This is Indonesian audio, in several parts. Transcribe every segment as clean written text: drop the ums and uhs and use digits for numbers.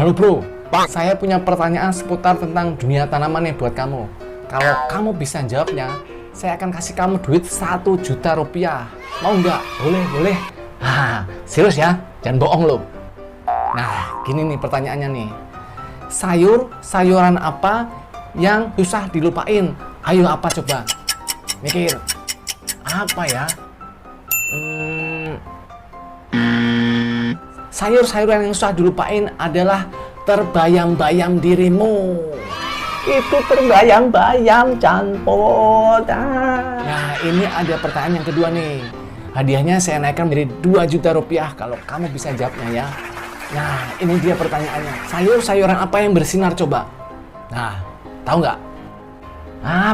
Halo bro, saya punya pertanyaan seputar tentang dunia tanaman nih buat kamu. Kalau kamu bisa jawabnya, saya akan kasih kamu duit 1 juta rupiah. Mau nggak? Boleh. Serius ya, jangan bohong lo. Nah, gini nih pertanyaannya nih. Sayuran apa yang susah dilupain? Ayo apa coba? Mikir. Apa ya? Sayur-sayuran yang susah dilupain adalah terbayang-bayang dirimu. Itu terbayang-bayang canpot. Nah, ini ada pertanyaan yang kedua nih. Hadiahnya saya naikkan menjadi 2 juta rupiah kalau kamu bisa jawabnya ya. Nah, ini dia pertanyaannya. Sayur-sayuran apa yang bersinar coba? Nah, tahu nggak?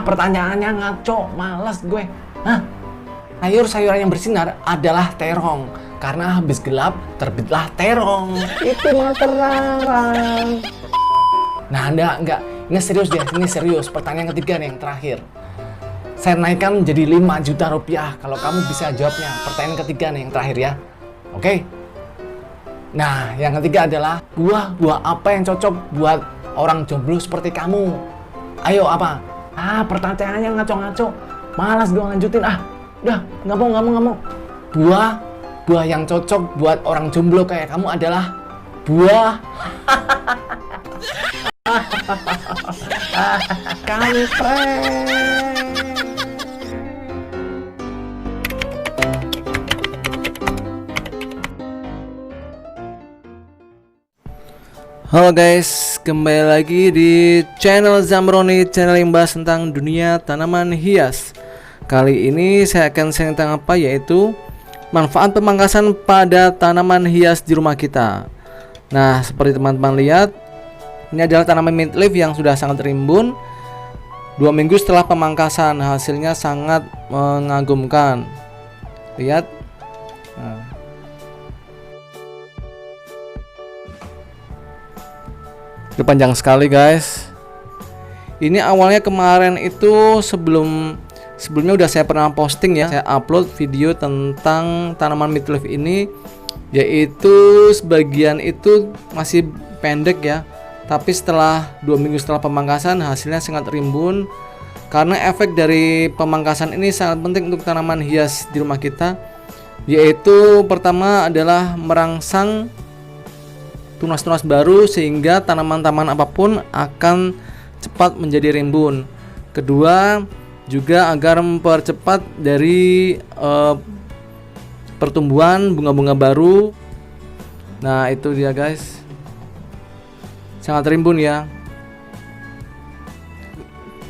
Pertanyaannya ngaco, malas gue. Sayur-sayuran yang bersinar adalah terong. Karena habis gelap, terbitlah terong. Itu mah terang. Nah, enggak. Ini serius deh, ini serius. Pertanyaan ketiga nih, yang terakhir. Saya naikkan menjadi 5 juta rupiah kalau kamu bisa jawabnya. Pertanyaan ketiga nih, yang terakhir ya. Oke? Nah, yang ketiga adalah buah apa yang cocok buat orang jomblo seperti kamu? Ayo, apa? Pertanyaannya ngaco-ngaco. Malas gue lanjutin. Udah, nggak mau. Buah yang cocok buat orang jomblo kayak kamu adalah buah kampret. Halo guys, kembali lagi di channel Zamroni, channel yang bahas tentang dunia tanaman hias. Kali ini saya akan sharing tentang apa, yaitu manfaat pemangkasan pada tanaman hias di rumah kita. Nah, seperti teman-teman lihat, ini adalah tanaman mint leaf yang sudah sangat rimbun. 2 minggu setelah pemangkasan, hasilnya sangat mengagumkan. Lihat. Ini panjang sekali guys. Ini awalnya kemarin itu sebelumnya udah saya pernah posting ya. Saya upload video tentang tanaman mint leaf ini, yaitu sebagian itu masih pendek ya. Tapi setelah 2 minggu setelah pemangkasan, hasilnya sangat rimbun. Karena efek dari pemangkasan ini sangat penting untuk tanaman hias di rumah kita, yaitu pertama adalah merangsang tunas-tunas baru sehingga tanaman-tanaman apapun akan cepat menjadi rimbun. Kedua, juga agar mempercepat dari pertumbuhan bunga-bunga baru. Nah, itu dia guys. Sangat rimbun ya.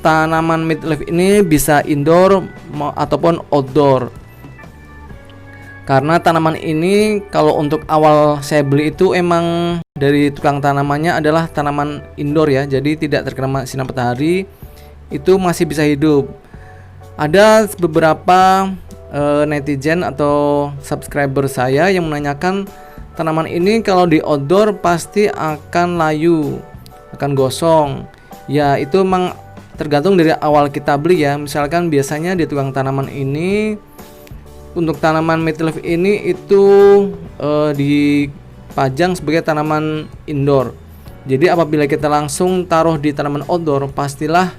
Tanaman mint leaf ini bisa indoor ataupun outdoor. Karena tanaman ini kalau untuk awal saya beli itu emang dari tukang tanamannya adalah tanaman indoor ya. Jadi tidak terkena sinar matahari, itu masih bisa hidup. Ada beberapa netizen atau subscriber saya yang menanyakan tanaman ini kalau di outdoor pasti akan layu, akan gosong. Ya, itu memang tergantung dari awal kita beli ya. Misalkan biasanya di tukang tanaman ini untuk tanaman mint leaf ini itu dipajang sebagai tanaman indoor. Jadi apabila kita langsung taruh di tanaman outdoor, pastilah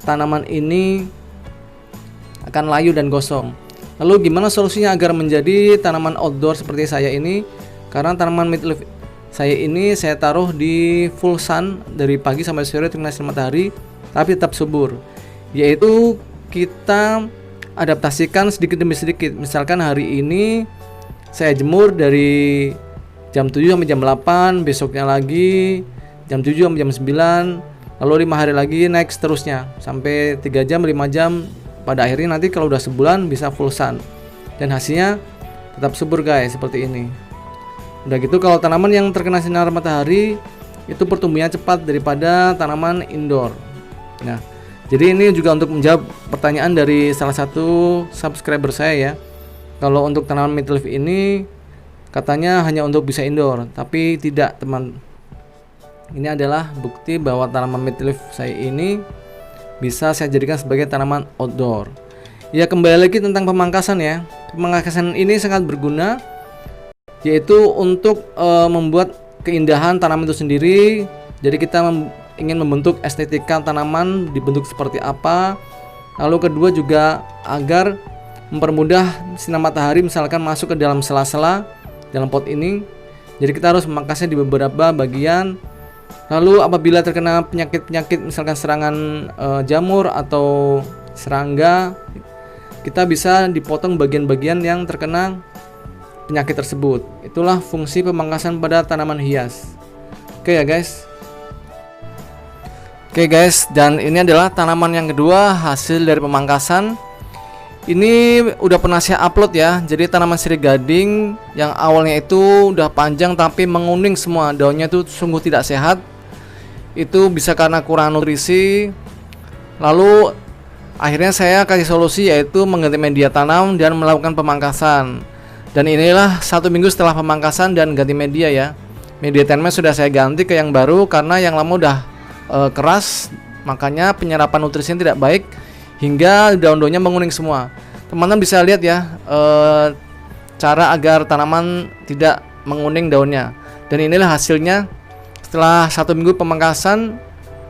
tanaman ini akan layu dan gosong. Lalu gimana solusinya agar menjadi tanaman outdoor seperti saya ini? Karena tanaman mint leaf saya ini saya taruh di full sun dari pagi sampai sore terkena sinar matahari, tapi tetap subur. Yaitu kita adaptasikan sedikit demi sedikit. Misalkan hari ini saya jemur dari jam 7 sampai jam 8, besoknya lagi jam 7 sampai jam 9, lalu 5 hari lagi naik seterusnya sampai 3 jam, 5 jam. Pada akhirnya nanti kalau udah sebulan bisa full sun dan hasilnya tetap subur guys, seperti ini. Udah gitu kalau tanaman yang terkena sinar matahari itu pertumbuhannya cepat daripada tanaman indoor. Nah, jadi ini juga untuk menjawab pertanyaan dari salah satu subscriber saya ya. Kalau untuk tanaman mint leaf ini katanya hanya untuk bisa indoor, tapi tidak teman. Ini adalah bukti bahwa tanaman mint leaf saya ini bisa saya jadikan sebagai tanaman outdoor. Ya, kembali lagi tentang pemangkasan ya. Pemangkasan ini sangat berguna, yaitu untuk membuat keindahan tanaman itu sendiri. Jadi kita ingin membentuk estetika tanaman dibentuk seperti apa. Lalu kedua juga agar mempermudah sinar matahari misalkan masuk ke dalam sela-sela dalam pot ini. Jadi kita harus memangkasnya di beberapa bagian. Lalu apabila terkena penyakit-penyakit misalkan serangan jamur atau serangga, kita bisa dipotong bagian-bagian yang terkena penyakit tersebut. Itulah fungsi pemangkasan pada tanaman hias. Oke ya guys. Oke guys, dan ini adalah tanaman yang kedua hasil dari pemangkasan. Ini udah pernah saya upload ya. Jadi tanaman sirih gading yang awalnya itu udah panjang tapi menguning semua, daunnya itu sungguh tidak sehat. Itu bisa karena kurang nutrisi. Lalu akhirnya saya kasih solusi, yaitu mengganti media tanam dan melakukan pemangkasan. Dan inilah 1 minggu setelah pemangkasan dan ganti media ya. Media tanamnya sudah saya ganti ke yang baru karena yang lama udah keras, makanya penyerapan nutrisinya tidak baik hingga daun-daunnya menguning semua. Teman-teman bisa lihat ya cara agar tanaman tidak menguning daunnya. Dan inilah hasilnya setelah 1 minggu pemangkasan,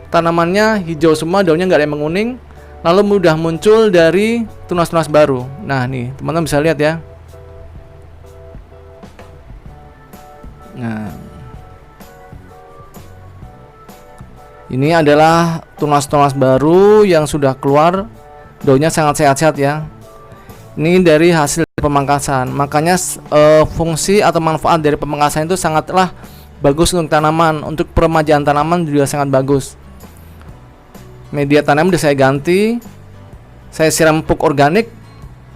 tanamannya hijau semua, daunnya nggak ada yang menguning. Lalu mudah muncul dari tunas-tunas baru. Nah nih teman-teman bisa lihat ya. Nah, ini adalah tunas-tunas baru yang sudah keluar, daunnya sangat sehat-sehat ya. Ini dari hasil pemangkasan. Makanya fungsi atau manfaat dari pemangkasan itu sangatlah bagus untuk tanaman. Untuk peremajaan tanaman juga sangat bagus. Media tanam sudah saya ganti, saya siram pupuk organik.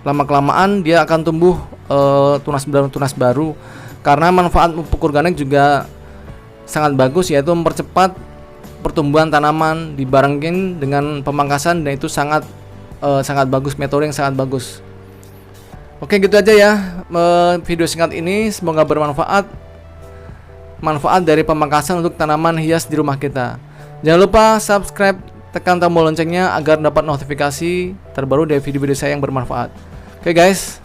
Lama-kelamaan dia akan tumbuh tunas baru. Karena manfaat pupuk organik juga sangat bagus, yaitu mempercepat pertumbuhan tanaman dibarengin dengan pemangkasan, dan itu sangat bagus, metode yang sangat bagus. Oke, gitu aja ya video singkat ini, semoga bermanfaat. Manfaat dari pemangkasan untuk tanaman hias di rumah kita. Jangan lupa subscribe, tekan tombol loncengnya agar dapat notifikasi terbaru dari video-video saya yang bermanfaat. Oke guys.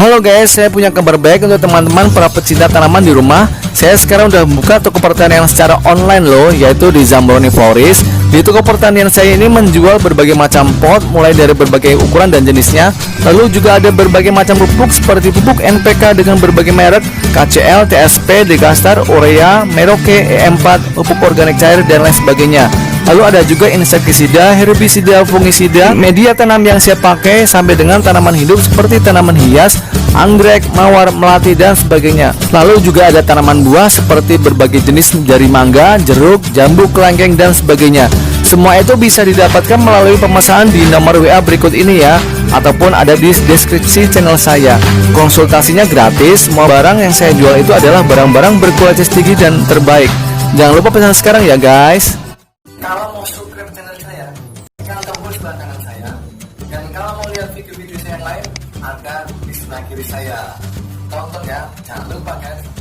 Halo guys, saya punya kabar baik untuk teman-teman para pecinta tanaman di rumah. Saya sekarang udah membuka toko pertanian secara online loh, yaitu di Zambroni Florist. Di toko pertanian saya ini menjual berbagai macam pot, mulai dari berbagai ukuran dan jenisnya. Lalu juga ada berbagai macam pupuk seperti pupuk NPK dengan berbagai merek, KCL, TSP, Degastar, Urea, Merauke, E4, pupuk organik cair, dan lain sebagainya. Lalu ada juga insektisida, herbisida, fungisida, media tanam yang saya pakai sampai dengan tanaman hidup seperti tanaman hias, anggrek, mawar, melati, dan sebagainya. Lalu juga ada tanaman buah seperti berbagai jenis dari mangga, jeruk, jambu, kelengkeng, dan sebagainya. Semua itu bisa didapatkan melalui pemesanan di nomor WA berikut ini ya, ataupun ada di deskripsi channel saya. Konsultasinya gratis. Semua barang yang saya jual itu adalah barang-barang berkualitas tinggi dan terbaik. Jangan lupa pesan sekarang ya guys. Kalau mau subscribe channel saya, tekan tombol sebelah kanan saya. Dan kalau mau lihat video-video saya yang lain, ada di sebelah kiri saya. Tonton ya, jangan lupa guys.